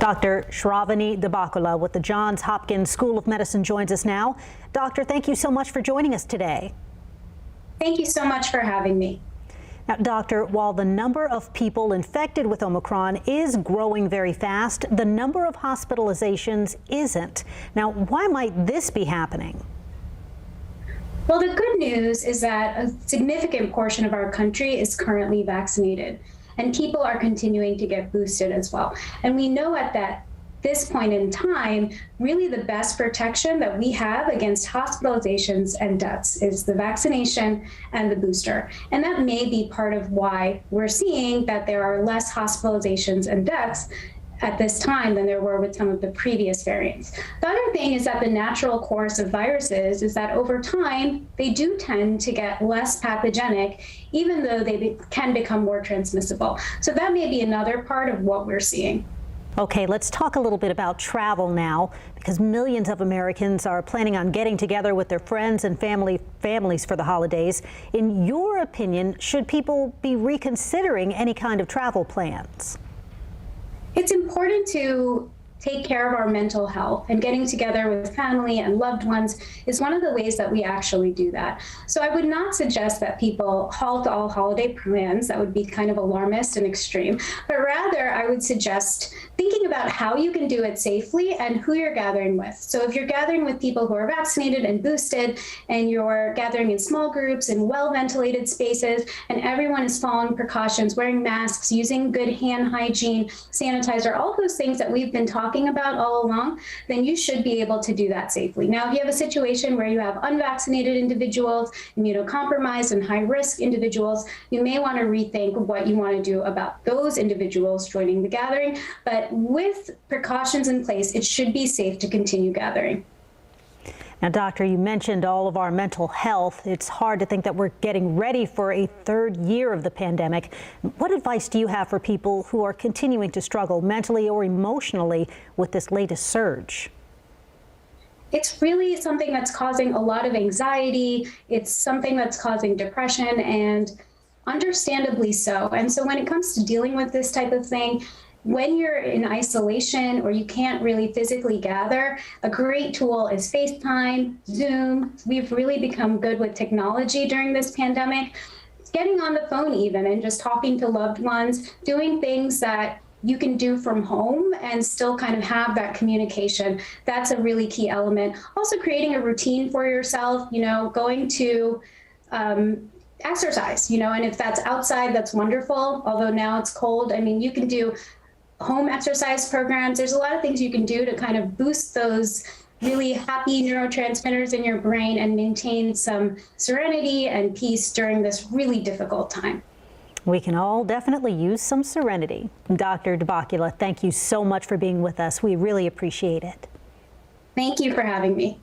Dr. Shravani Dabakula with the Johns Hopkins School of Medicine joins us now. Doctor, thank you so much for joining us today. Thank you so much for having me. Now, doctor, while the number of people infected with Omicron is growing very fast, the number of hospitalizations isn't. Now, why might this be happening? Well, the good news is that a significant portion of our country is currently vaccinated, and people are continuing to get boosted as well. And we know at this point in time, really the best protection that we have against hospitalizations and deaths is the vaccination and the booster. And that may be part of why we're seeing that there are less hospitalizations and deaths at this time than there were with some of the previous variants. The other thing is that the natural course of viruses is that over time, they do tend to get less pathogenic, even though they can become more transmissible. So that may be another part of what we're seeing. Okay, let's talk a little bit about travel now, because millions of Americans are planning on getting together with their friends and families for the holidays. In your opinion, should people be reconsidering any kind of travel plans? It's important to take care of our mental health, and getting together with family and loved ones is one of the ways that we actually do that. So I would not suggest that people halt all holiday plans. That would be kind of alarmist and extreme, but rather I would suggest thinking about how you can do it safely and who you're gathering with. So if you're gathering with people who are vaccinated and boosted, and you're gathering in small groups in well-ventilated spaces, and everyone is following precautions, wearing masks, using good hand hygiene, sanitizer, all those things that we've been talking about all along, then you should be able to do that safely. Now, if you have a situation where you have unvaccinated individuals, immunocompromised and high-risk individuals, you may want to rethink what you want to do about those individuals joining the gathering. But with precautions in place, it should be safe to continue gathering. Now, doctor, you mentioned all of our mental health. It's hard to think that we're getting ready for a third year of the pandemic. What advice do you have for people who are continuing to struggle mentally or emotionally with this latest surge? It's really something that's causing a lot of anxiety. It's something that's causing depression, and understandably so. And so when it comes to dealing with this type of thing, when you're in isolation or you can't really physically gather, a great tool is FaceTime, Zoom. We've really become good with technology during this pandemic. Getting on the phone even and just talking to loved ones, doing things that you can do from home and still kind of have that communication. That's a really key element. Also creating a routine for yourself, going to exercise, and if that's outside, that's wonderful. Although now it's cold, you can do home exercise programs. There's a lot of things you can do to kind of boost those really happy neurotransmitters in your brain and maintain some serenity and peace during this really difficult time. We can all definitely use some serenity. Dr. Dabakula, thank you so much for being with us. We really appreciate it. Thank you for having me.